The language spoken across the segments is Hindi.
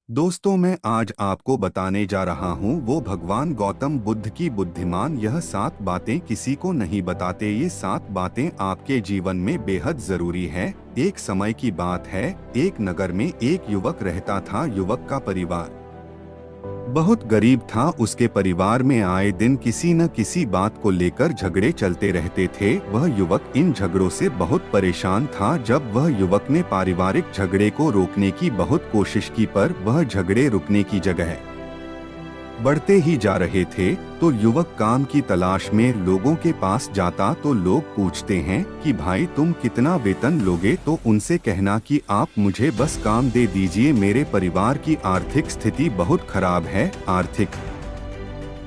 दोस्तों, मैं आज आपको बताने जा रहा हूँ वो भगवान गौतम बुद्ध की बुद्धिमान यह 7 बातें किसी को नहीं बताते। ये 7 बातें आपके जीवन में बेहद जरूरी है। एक समय की बात है, एक नगर में एक युवक रहता था। युवक का परिवार बहुत गरीब था। उसके परिवार में आए दिन किसी न किसी बात को लेकर झगड़े चलते रहते थे। वह युवक इन झगड़ों से बहुत परेशान था। जब वह युवक ने पारिवारिक झगड़े को रोकने की बहुत कोशिश की, पर वह झगड़े रुकने की जगह बढ़ते ही जा रहे थे। तो युवक काम की तलाश में लोगों के पास जाता तो लोग पूछते हैं कि भाई तुम कितना वेतन लोगे, तो उनसे कहना कि आप मुझे बस काम दे दीजिए, मेरे परिवार की आर्थिक स्थिति बहुत खराब है। आर्थिक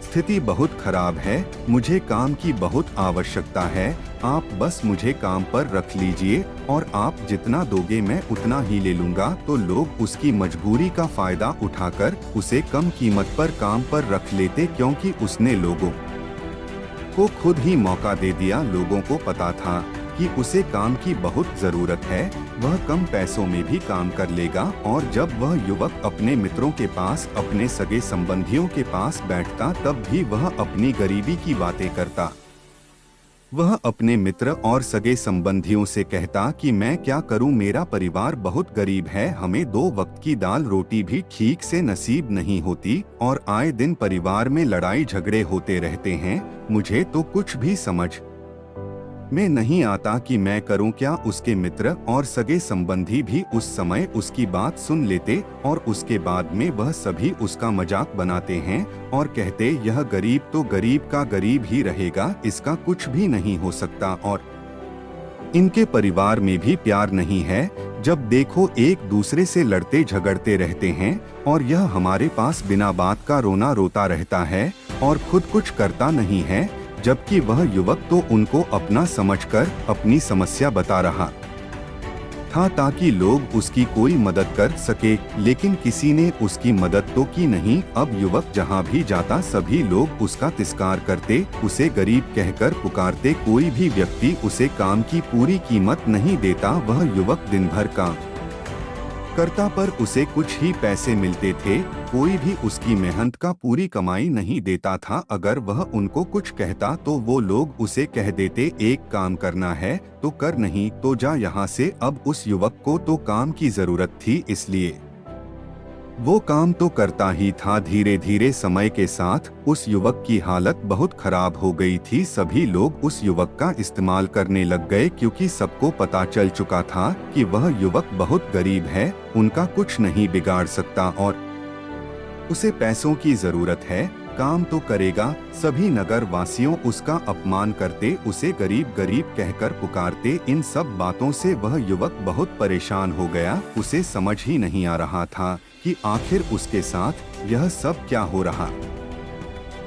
स्थिति बहुत खराब है, मुझे काम की बहुत आवश्यकता है, आप बस मुझे काम पर रख लीजिए और आप जितना दोगे मैं उतना ही ले लूंगा। तो लोग उसकी मजबूरी का फायदा उठाकर उसे कम कीमत पर काम पर रख लेते, क्योंकि उसने लोगों को खुद ही मौका दे दिया। लोगों को पता था कि उसे काम की बहुत जरूरत है, वह कम पैसों में भी काम कर लेगा। और जब वह युवक अपने मित्रों के पास, अपने सगे संबंधियों के पास बैठता, तब भी वह अपनी गरीबी की बातें करता। वह अपने मित्र और सगे संबंधियों से कहता कि मैं क्या करूं, मेरा परिवार बहुत गरीब है, हमें 2 वक्त की दाल रोटी भी ठीक से नसीब नहीं होती और आए दिन परिवार में लड़ाई झगड़े होते रहते हैं। मुझे तो कुछ भी समझ में नहीं आता कि मैं करूं क्या। उसके मित्र और सगे संबंधी भी उस समय उसकी बात सुन लेते और उसके बाद में वह सभी उसका मजाक बनाते हैं और कहते यह गरीब तो गरीब का गरीब ही रहेगा, इसका कुछ भी नहीं हो सकता और इनके परिवार में भी प्यार नहीं है। जब देखो एक दूसरे से लड़ते झगड़ते रहते हैं और यह हमारे पास बिना बात का रोना रोता रहता है और खुद कुछ करता नहीं है। जबकि वह युवक तो उनको अपना समझकर अपनी समस्या बता रहा था ताकि लोग उसकी कोई मदद कर सके, लेकिन किसी ने उसकी मदद तो की नहीं। अब युवक जहां भी जाता सभी लोग उसका तिरस्कार करते, उसे गरीब कहकर पुकारते। कोई भी व्यक्ति उसे काम की पूरी कीमत नहीं देता। वह युवक दिन भर काम करता पर उसे कुछ ही पैसे मिलते थे। कोई भी उसकी मेहनत का पूरी कमाई नहीं देता था। अगर वह उनको कुछ कहता तो वो लोग उसे कह देते एक काम करना है तो कर, नहीं तो जा यहाँ से। अब उस युवक को तो काम की जरूरत थी, इसलिए वो काम तो करता ही था। धीरे धीरे समय के साथ उस युवक की हालत बहुत खराब हो गई थी। सभी लोग उस युवक का इस्तेमाल करने लग गए, क्योंकि सबको पता चल चुका था कि वह युवक बहुत गरीब है, उनका कुछ नहीं बिगाड़ सकता और उसे पैसों की जरूरत है। काम तो करेगा। सभी नगर वासियों उसका अपमान करते, उसे गरीब गरीब कहकर पुकारते। इन सब बातों से वह युवक बहुत परेशान हो गया। उसे समझ ही नहीं आ रहा था कि आखिर उसके साथ यह सब क्या हो रहा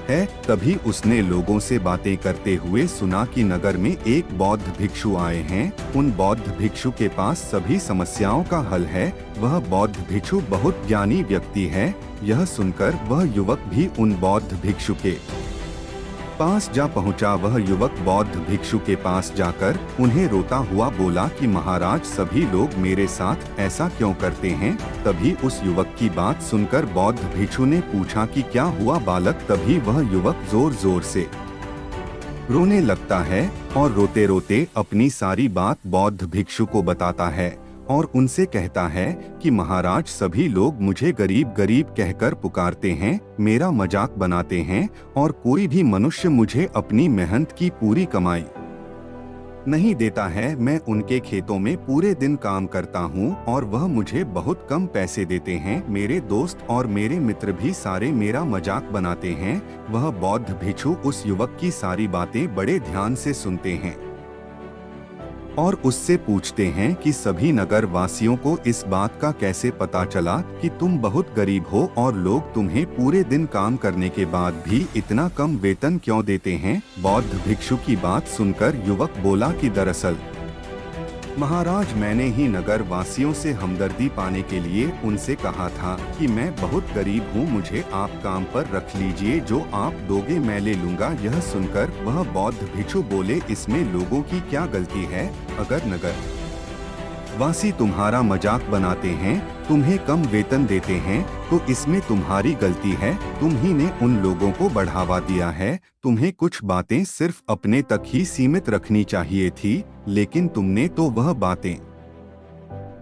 है। तभी उसने लोगों से बातें करते हुए सुना कि नगर में एक बौद्ध भिक्षु आए हैं। उन बौद्ध भिक्षु के पास सभी समस्याओं का हल है। वह बौद्ध भिक्षु बहुत ज्ञानी व्यक्ति है। यह सुनकर वह युवक भी उन बौद्ध भिक्षु के पास जा पहुंचा। वह युवक बौद्ध भिक्षु के पास जाकर उन्हें रोता हुआ बोला कि महाराज, सभी लोग मेरे साथ ऐसा क्यों करते हैं। तभी उस युवक की बात सुनकर बौद्ध भिक्षु ने पूछा कि क्या हुआ बालक। तभी वह युवक जोर जोर से रोने लगता है और रोते रोते अपनी सारी बात बौद्ध भिक्षु को बताता है और उनसे कहता है कि महाराज, सभी लोग मुझे गरीब गरीब कहकर पुकारते हैं, मेरा मजाक बनाते हैं और कोई भी मनुष्य मुझे अपनी मेहनत की पूरी कमाई नहीं देता है। मैं उनके खेतों में पूरे दिन काम करता हूँ और वह मुझे बहुत कम पैसे देते हैं। मेरे दोस्त और मेरे मित्र भी सारे मेरा मजाक बनाते हैं। वह बौद्ध भिक्षु उस युवक की सारी बातें बड़े ध्यान से सुनते हैं और उससे पूछते हैं कि सभी नगर वासियों को इस बात का कैसे पता चला कि तुम बहुत गरीब हो और लोग तुम्हें पूरे दिन काम करने के बाद भी इतना कम वेतन क्यों देते हैं। बौद्ध भिक्षु की बात सुनकर युवक बोला कि दरअसल महाराज, मैंने ही नगर वासियों से हमदर्दी पाने के लिए उनसे कहा था कि मैं बहुत गरीब हूँ, मुझे आप काम पर रख लीजिए, जो आप दोगे मैं ले लूंगा। यह सुनकर वह बौद्ध भिक्षु बोले, इसमें लोगों की क्या गलती है। अगर नगर वासी तुम्हारा मजाक बनाते हैं, तुम्हें कम वेतन देते हैं, तो इसमें तुम्हारी गलती है। तुम ही ने उन लोगों को बढ़ावा दिया है। तुम्हें कुछ बातें सिर्फ अपने तक ही सीमित रखनी चाहिए थी, लेकिन तुमने तो वह बातें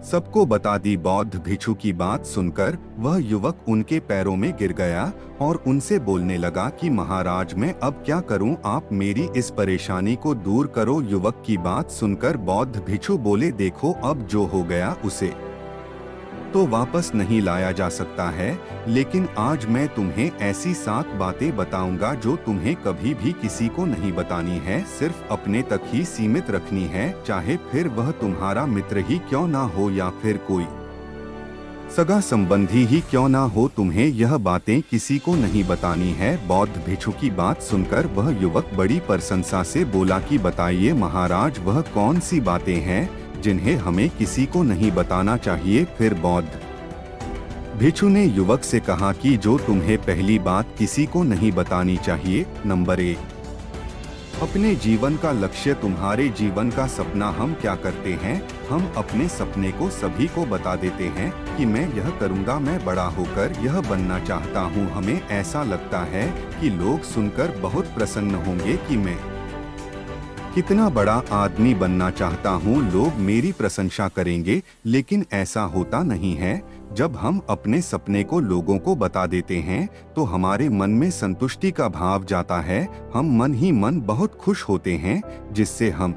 सबको बता दी। बौद्ध भिक्षु की बात सुनकर वह युवक उनके पैरों में गिर गया और उनसे बोलने लगा कि महाराज, मैं अब क्या करूं? आप मेरी इस परेशानी को दूर करो। युवक की बात सुनकर बौद्ध भिक्षु बोले, देखो, अब जो हो गया उसे तो वापस नहीं लाया जा सकता है, लेकिन आज मैं तुम्हें ऐसी 7 बातें बताऊंगा जो तुम्हें कभी भी किसी को नहीं बतानी है, सिर्फ अपने तक ही सीमित रखनी है, चाहे फिर वह तुम्हारा मित्र ही क्यों ना हो या फिर कोई सगा संबंधी ही क्यों ना हो। तुम्हें यह बातें किसी को नहीं बतानी है। बौद्ध भिक्षु की बात सुनकर वह युवक बड़ी प्रशंसा से बोला कि बताइए महाराज, वह कौन सी बातें हैं जिन्हें हमें किसी को नहीं बताना चाहिए? फिर बौद्ध भिक्षु ने युवक से कहा कि जो तुम्हें पहली बात किसी को नहीं बतानी चाहिए, नंबर 1, अपने जीवन का लक्ष्य। तुम्हारे जीवन का सपना हम क्या करते हैं? हम अपने सपने को सभी को बता देते हैं कि मैं यह करूंगा, मैं बड़ा होकर यह बनना चाहता हूं। हमें ऐसा लगता है कि लोग सुनकर बहुत प्रसन्न होंगे कि मैं कितना बड़ा आदमी बनना चाहता हूँ, लोग मेरी प्रशंसा करेंगे, लेकिन ऐसा होता नहीं है। जब हम अपने सपने को लोगों को बता देते हैं तो हमारे मन में संतुष्टि का भाव जाता है। हम मन ही मन बहुत खुश होते हैं, जिससे हम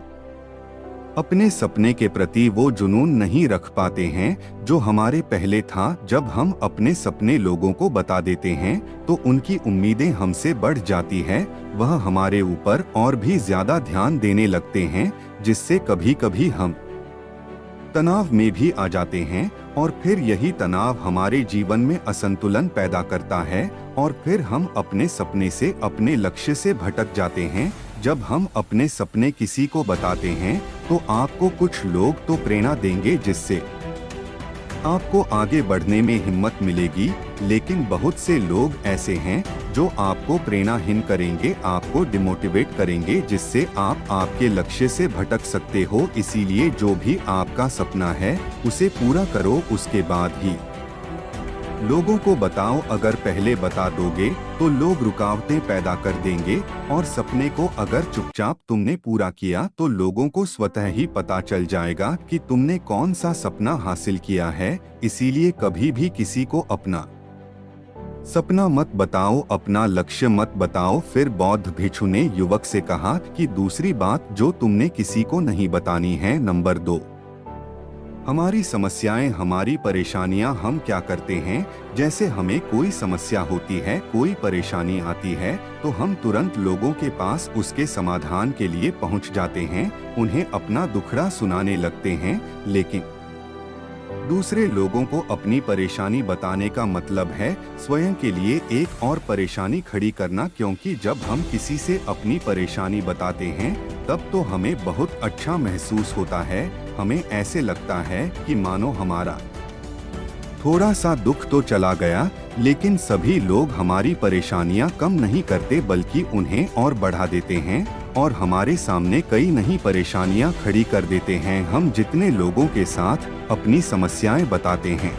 अपने सपने के प्रति वो जुनून नहीं रख पाते हैं जो हमारे पहले था। जब हम अपने सपने लोगों को बता देते हैं तो उनकी उम्मीदें हमसे बढ़ जाती है, वह हमारे ऊपर और भी ज्यादा ध्यान देने लगते हैं, जिससे कभी कभी हम तनाव में भी आ जाते हैं और फिर यही तनाव हमारे जीवन में असंतुलन पैदा करता है और फिर हम अपने सपने से, अपने लक्ष्य से भटक जाते हैं। जब हम अपने सपने किसी को बताते हैं तो आपको कुछ लोग तो प्रेरणा देंगे, जिससे आपको आगे बढ़ने में हिम्मत मिलेगी, लेकिन बहुत से लोग ऐसे हैं जो आपको प्रेरणाहीन करेंगे, आपको डिमोटिवेट करेंगे, जिससे आप आपके लक्ष्य से भटक सकते हो। इसीलिए जो भी आपका सपना है उसे पूरा करो, उसके बाद ही लोगों को बताओ। अगर पहले बता दोगे तो लोग रुकावटें पैदा कर देंगे और सपने को अगर चुपचाप तुमने पूरा किया तो लोगों को स्वतः ही पता चल जाएगा कि तुमने कौन सा सपना हासिल किया है। इसीलिए कभी भी किसी को अपना सपना मत बताओ, अपना लक्ष्य मत बताओ। फिर बौद्ध भिक्षु ने युवक से कहा कि दूसरी बात जो तुमने किसी को नहीं बतानी है, नंबर 2, हमारी समस्याएं, हमारी परेशानियां। हम क्या करते हैं, जैसे हमें कोई समस्या होती है, कोई परेशानी आती है तो हम तुरंत लोगों के पास उसके समाधान के लिए पहुंच जाते हैं, उन्हें अपना दुखड़ा सुनाने लगते हैं। लेकिन दूसरे लोगों को अपनी परेशानी बताने का मतलब है स्वयं के लिए एक और परेशानी खड़ी करना, क्योंकि जब हम किसी से अपनी परेशानी बताते हैं तब तो हमें बहुत अच्छा महसूस होता है। हमें ऐसे लगता है कि मानो हमारा थोड़ा सा दुख तो चला गया, लेकिन सभी लोग हमारी परेशानियां कम नहीं करते बल्कि उन्हें और बढ़ा देते हैं और हमारे सामने कई नई परेशानियां खड़ी कर देते हैं। हम जितने लोगों के साथ अपनी समस्याएं बताते हैं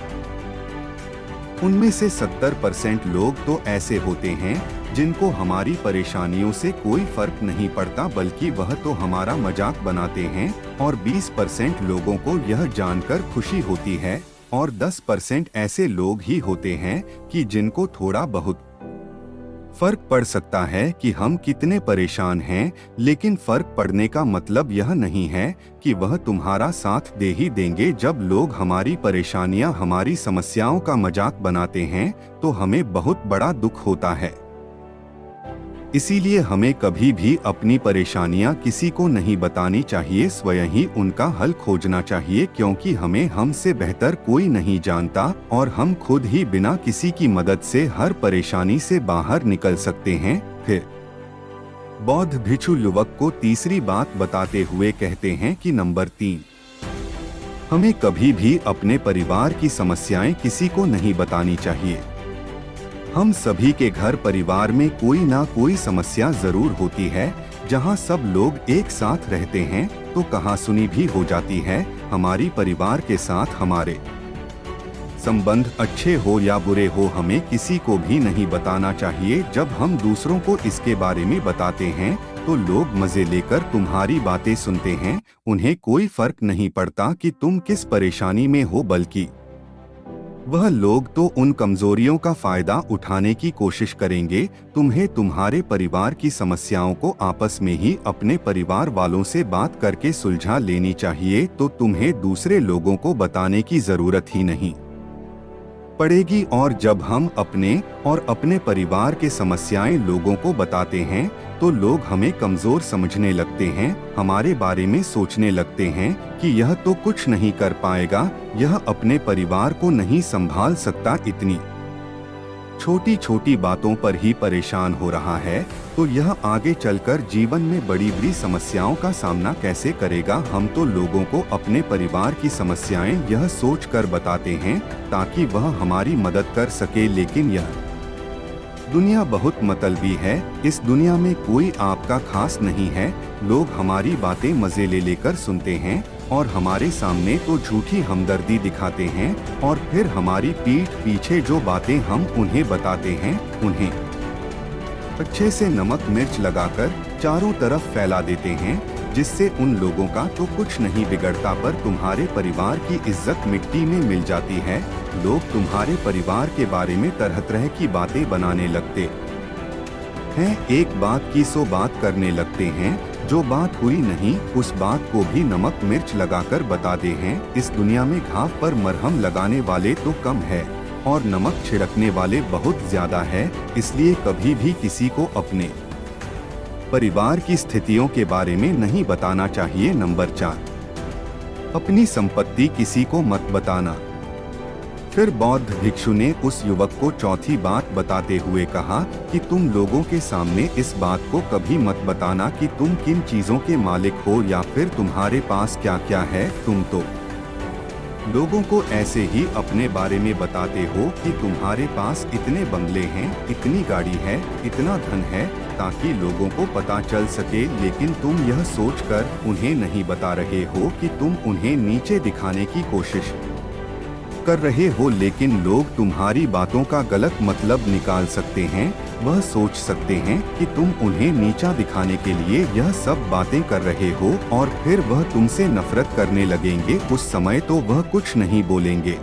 उनमें से 70% लोग तो ऐसे होते हैं जिनको हमारी परेशानियों से कोई फर्क नहीं पड़ता, बल्कि वह तो हमारा मजाक बनाते हैं और 20% लोगों को यह जानकर खुशी होती है और 10% ऐसे लोग ही होते हैं कि जिनको थोड़ा बहुत फर्क पड़ सकता है कि हम कितने परेशान हैं, लेकिन फर्क पड़ने का मतलब यह नहीं है कि वह तुम्हारा साथ दे ही देंगे। जब लोग हमारी परेशानियां, हमारी समस्याओं का मजाक बनाते हैं तो हमें बहुत बड़ा दुख होता है। इसीलिए हमें कभी भी अपनी परेशानियां किसी को नहीं बतानी चाहिए, स्वयं ही उनका हल खोजना चाहिए, क्योंकि हमें हमसे बेहतर कोई नहीं जानता और हम खुद ही बिना किसी की मदद से हर परेशानी से बाहर निकल सकते हैं। फिर बौद्ध भिक्षु युवक को तीसरी बात बताते हुए कहते हैं कि नंबर 3, हमें कभी भी अपने परिवार की समस्याएं किसी को नहीं बतानी चाहिए। हम सभी के घर परिवार में कोई ना कोई समस्या जरूर होती है जहाँ सब लोग एक साथ रहते हैं तो कहासुनी भी हो जाती है। हमारी परिवार के साथ हमारे संबंध अच्छे हो या बुरे हो, हमें किसी को भी नहीं बताना चाहिए। जब हम दूसरों को इसके बारे में बताते हैं तो लोग मजे लेकर तुम्हारी बातें सुनते हैं। उन्हें कोई फर्क नहीं पड़ता कि तुम किस परेशानी में हो, बल्कि वह लोग तो उन कमजोरियों का फायदा उठाने की कोशिश करेंगे। तुम्हें तुम्हारे परिवार की समस्याओं को आपस में ही अपने परिवार वालों से बात करके सुलझा लेनी चाहिए, तो तुम्हें दूसरे लोगों को बताने की जरूरत ही नहीं पड़ेगी। और जब हम अपने और अपने परिवार के समस्याएं लोगों को बताते हैं तो लोग हमें कमजोर समझने लगते हैं, हमारे बारे में सोचने लगते हैं कि यह तो कुछ नहीं कर पाएगा, यह अपने परिवार को नहीं संभाल सकता, इतनी छोटी छोटी बातों पर ही परेशान हो रहा है, तो यह आगे चलकर जीवन में बड़ी बड़ी समस्याओं का सामना कैसे करेगा। हम तो लोगों को अपने परिवार की समस्याएं यह सोचकर बताते हैं ताकि वह हमारी मदद कर सके, लेकिन यह दुनिया बहुत मतलबी है। इस दुनिया में कोई आपका खास नहीं है। लोग हमारी बातें मजे ले लेकर सुनते हैं और हमारे सामने तो झूठी हमदर्दी दिखाते हैं, और फिर हमारी पीठ पीछे जो बातें हम उन्हें बताते हैं उन्हें अच्छे से नमक मिर्च लगाकर चारों तरफ फैला देते हैं, जिससे उन लोगों का तो कुछ नहीं बिगड़ता, पर तुम्हारे परिवार की इज्जत मिट्टी में मिल जाती है। लोग तुम्हारे परिवार के बारे में तरह तरह की बातें बनाने लगते हैं, एक बात की 100 बात करने लगते हैं। जो बात हुई नहीं उस बात को भी नमक मिर्च लगाकर बताते हैं। इस दुनिया में घाव पर मरहम लगाने वाले तो कम है और नमक छिड़कने वाले बहुत ज्यादा है, इसलिए कभी भी किसी को अपने परिवार की स्थितियों के बारे में नहीं बताना चाहिए। नंबर 4, अपनी संपत्ति किसी को मत बताना। फिर बौद्ध भिक्षु ने उस युवक को चौथी बात बताते हुए कहा कि तुम लोगों के सामने इस बात को कभी मत बताना कि तुम किन चीजों के मालिक हो या फिर तुम्हारे पास क्या क्या है। तुम तो लोगों को ऐसे ही अपने बारे में बताते हो कि तुम्हारे पास इतने बंगले हैं, इतनी गाड़ी है, इतना धन है, ताकि लोगों को पता चल सके, लेकिन तुम यह सोचकर उन्हें नहीं बता रहे हो कि तुम उन्हें नीचे दिखाने की कोशिश कर रहे हो। लेकिन लोग तुम्हारी बातों का गलत मतलब निकाल सकते हैं। वह सोच सकते हैं कि तुम उन्हें नीचा दिखाने के लिए यह सब बातें कर रहे हो और फिर वह तुमसे नफरत करने लगेंगे। उस समय तो वह कुछ नहीं बोलेंगे,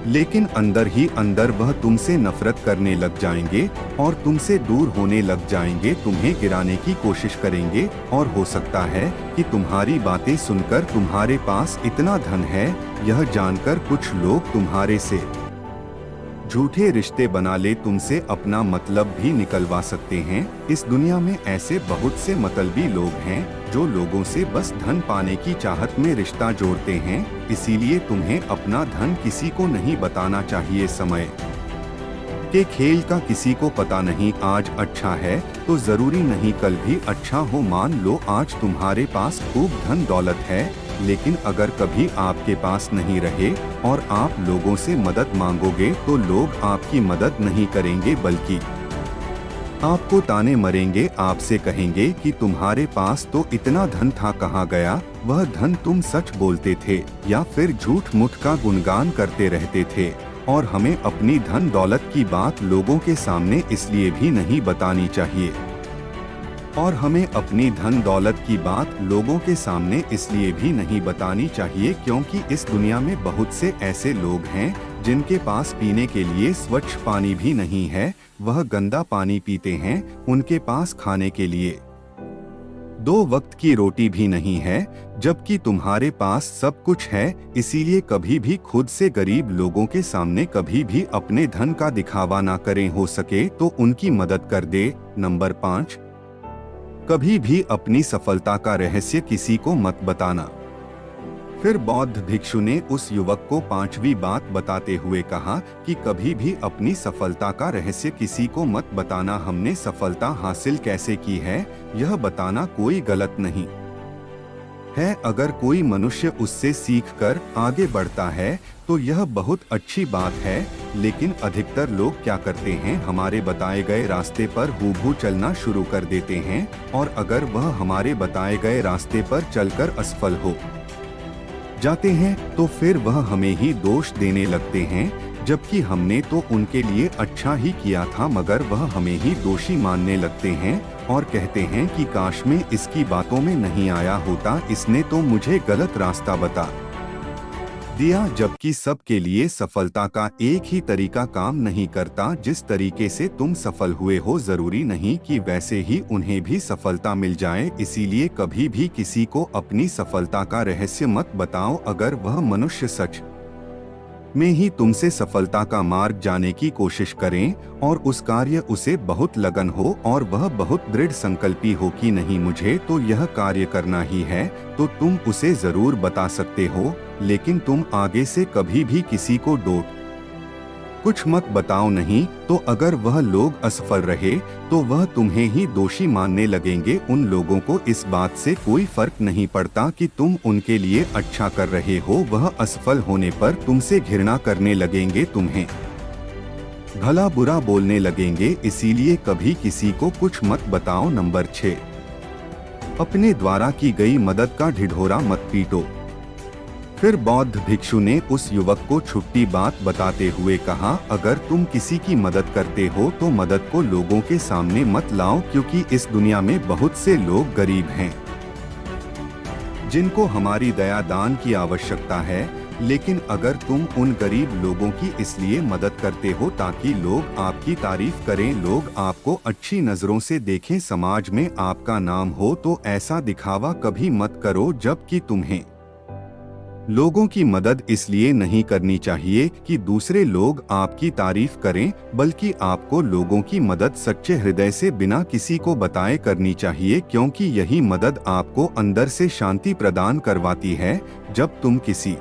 लेकिन अंदर ही अंदर वह तुमसे नफरत करने लग जाएंगे और तुमसे दूर होने लग जाएंगे, तुम्हें गिराने की कोशिश करेंगे। और हो सकता है कि तुम्हारी बातें सुनकर तुम्हारे पास इतना धन है यह जानकर कुछ लोग तुम्हारे से झूठे रिश्ते बना ले, तुमसे अपना मतलब भी निकलवा सकते हैं। इस दुनिया में ऐसे बहुत से मतलबी लोग हैं जो लोगों से बस धन पाने की चाहत में रिश्ता जोड़ते हैं, इसीलिए तुम्हें अपना धन किसी को नहीं बताना चाहिए। समय के खेल का किसी को पता नहीं, आज अच्छा है तो जरूरी नहीं कल भी अच्छा हो। मान लो आज तुम्हारे पास खूब धन दौलत है, लेकिन अगर कभी आपके पास नहीं रहे और आप लोगों से मदद मांगोगे तो लोग आपकी मदद नहीं करेंगे, बल्कि आपको ताने मरेंगे, आपसे कहेंगे कि तुम्हारे पास तो इतना धन था, कहाँ गया वह धन, तुम सच बोलते थे या फिर झूठ मूठ का गुणगान करते रहते थे। और हमें अपनी धन दौलत की बात लोगों के सामने इसलिए भी नहीं बतानी चाहिए और हमें अपनी धन दौलत की बात लोगों के सामने इसलिए भी नहीं बतानी चाहिए क्योंकि इस दुनिया में बहुत से ऐसे लोग हैं जिनके पास पीने के लिए स्वच्छ पानी भी नहीं है, वह गंदा पानी पीते हैं। उनके पास खाने के लिए 2 वक्त की रोटी भी नहीं है, जबकि तुम्हारे पास सब कुछ है। इसीलिए कभी भी खुद से गरीब लोगों के सामने कभी भी अपने धन का दिखावा ना करें, हो सके तो उनकी मदद कर दे। नंबर 5, कभी भी अपनी सफलता का रहस्य किसी को मत बताना। फिर बौद्ध भिक्षु ने उस युवक को 5वीं बात बताते हुए कहा कि कभी भी अपनी सफलता का रहस्य किसी को मत बताना। हमने सफलता हासिल कैसे की है यह बताना कोई गलत नहीं है। अगर कोई मनुष्य उससे सीखकर आगे बढ़ता है तो यह बहुत अच्छी बात है, लेकिन अधिकतर लोग क्या करते हैं, हमारे बताए गए रास्ते पर हूबहू चलना शुरू कर देते हैं, और अगर वह हमारे बताए गए रास्ते पर चलकर असफल हो जाते हैं तो फिर वह हमें ही दोष देने लगते हैं, जबकि हमने तो उनके लिए अच्छा ही किया था, मगर वह हमें ही दोषी मानने लगते हैं और कहते हैं कि काश मैं इसकी बातों में नहीं आया होता, इसने तो मुझे गलत रास्ता बता दिया। जबकि सबके लिए सफलता का एक ही तरीका काम नहीं करता। जिस तरीके से तुम सफल हुए हो जरूरी नहीं कि वैसे ही उन्हें भी सफलता मिल जाए। इसीलिए कभी भी किसी को अपनी सफलता का रहस्य मत बताओ। अगर वह मनुष्य सच में ही तुमसे सफलता का मार्ग जाने की कोशिश करें और उस कार्य उसे बहुत लगन हो और वह बहुत दृढ़ संकल्पी हो कि नहीं मुझे तो यह कार्य करना ही है, तो तुम उसे जरूर बता सकते हो, लेकिन तुम आगे से कभी भी किसी को कुछ मत बताओ नहीं। तो अगर वह लोग असफल रहे तो वह तुम्हें ही दोषी मानने लगेंगे। उन लोगों को इस बात से कोई फर्क नहीं पड़ता कि तुम उनके लिए अच्छा कर रहे हो, वह असफल होने पर तुमसे घृणा करने लगेंगे, तुम्हें भला बुरा बोलने लगेंगे। इसीलिए कभी किसी को कुछ मत बताओ। नंबर 6, अपने द्वारा की गई मदद का ढिढोरा मत पीटो। फिर बौद्ध भिक्षु ने उस युवक को छुट्टी बात बताते हुए कहा, अगर तुम किसी की मदद करते हो तो मदद को लोगों के सामने मत लाओ, क्योंकि इस दुनिया में बहुत से लोग गरीब हैं जिनको हमारी दया दान की आवश्यकता है। लेकिन अगर तुम उन गरीब लोगों की इसलिए मदद करते हो ताकि लोग आपकी तारीफ करें, लोग आपको अच्छी नजरों से देखें, समाज में आपका नाम हो, तो ऐसा दिखावा कभी मत करो। जबकि तुम्हें लोगों की मदद इसलिए नहीं करनी चाहिए कि दूसरे लोग आपकी तारीफ करें, बल्कि आपको लोगों की मदद सच्चे हृदय से बिना किसी को बताए करनी चाहिए, क्योंकि यही मदद आपको अंदर से शांति प्रदान करवाती है। जब तुम किसी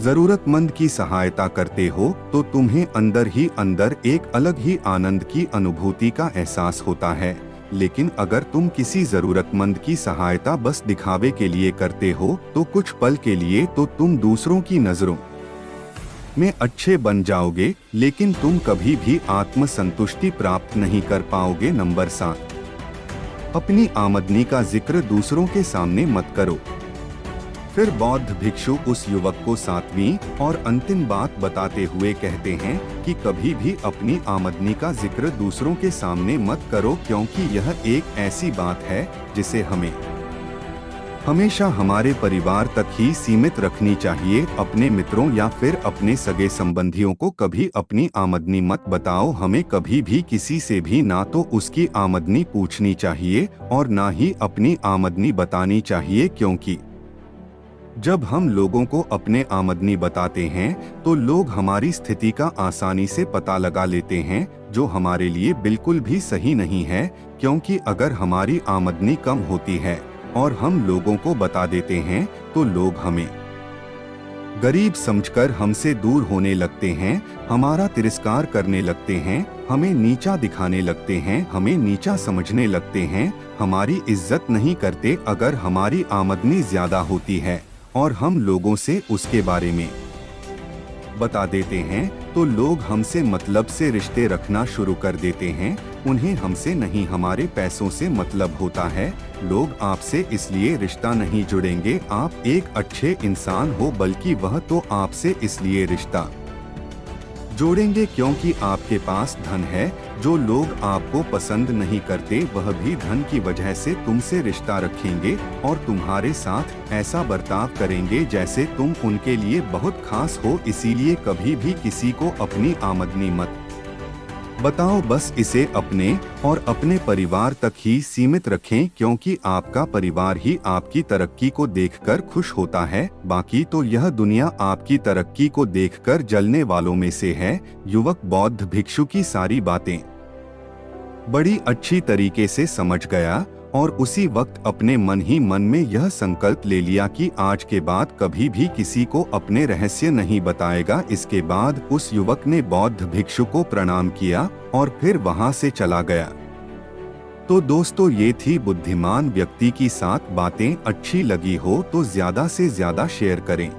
जरूरतमंद की सहायता करते हो तो तुम्हें अंदर ही अंदर एक अलग ही आनंद की अनुभूति का एहसास होता है। लेकिन अगर तुम किसी जरूरतमंद की सहायता बस दिखावे के लिए करते हो तो कुछ पल के लिए तो तुम दूसरों की नजरों में अच्छे बन जाओगे, लेकिन तुम कभी भी आत्म संतुष्टि प्राप्त नहीं कर पाओगे। नंबर 7, अपनी आमदनी का जिक्र दूसरों के सामने मत करो। फिर बौद्ध भिक्षु उस युवक को 7वीं और अंतिम बात बताते हुए कहते हैं कि कभी भी अपनी आमदनी का जिक्र दूसरों के सामने मत करो, क्योंकि यह एक ऐसी बात है जिसे हमें हमेशा हमारे परिवार तक ही सीमित रखनी चाहिए। अपने मित्रों या फिर अपने सगे संबंधियों को कभी अपनी आमदनी मत बताओ। हमें कभी भी किसी से भी ना तो उसकी आमदनी पूछनी चाहिए और ना ही अपनी आमदनी बतानी चाहिए, क्योंकि जब हम लोगों को अपने आमदनी बताते हैं तो लोग हमारी स्थिति का आसानी से पता लगा लेते हैं, जो हमारे लिए बिल्कुल भी सही नहीं है। क्योंकि अगर हमारी आमदनी कम होती है और हम लोगों को बता देते हैं तो लोग हमें गरीब समझकर हमसे दूर होने लगते हैं, हमारा तिरस्कार करने लगते हैं, हमें नीचा दिखाने लगते हैं, हमें नीचा समझने लगते हैं, हमारी इज्जत नहीं करते। अगर हमारी आमदनी ज्यादा होती है और हम लोगों से उसके बारे में बता देते हैं तो लोग हमसे मतलब से रिश्ते रखना शुरू कर देते हैं। उन्हें हमसे नहीं हमारे पैसों से मतलब होता है। लोग आपसे इसलिए रिश्ता नहीं जुड़ेंगे आप एक अच्छे इंसान हो, बल्कि वह तो आपसे इसलिए रिश्ता जोड़ेंगे क्योंकि आपके पास धन है। जो लोग आपको पसंद नहीं करते वह भी धन की वजह से तुमसे रिश्ता रखेंगे और तुम्हारे साथ ऐसा बर्ताव करेंगे जैसे तुम उनके लिए बहुत खास हो। इसीलिए कभी भी किसी को अपनी आमदनी मत बताओ, बस इसे अपने और अपने परिवार तक ही सीमित रखें, क्योंकि आपका परिवार ही आपकी तरक्की को देखकर खुश होता है। बाकी तो यह दुनिया आपकी तरक्की को देखकर जलने वालों में से है। युवक बौद्ध भिक्षु की सारी बातें बड़ी अच्छी तरीके से समझ गया और उसी वक्त अपने मन ही मन में यह संकल्प ले लिया कि आज के बाद कभी भी किसी को अपने रहस्य नहीं बताएगा। इसके बाद उस युवक ने बौद्ध भिक्षु को प्रणाम किया और फिर वहां से चला गया। तो दोस्तों, ये थी बुद्धिमान व्यक्ति की 7 बातें। अच्छी लगी हो तो ज्यादा से ज्यादा शेयर करें।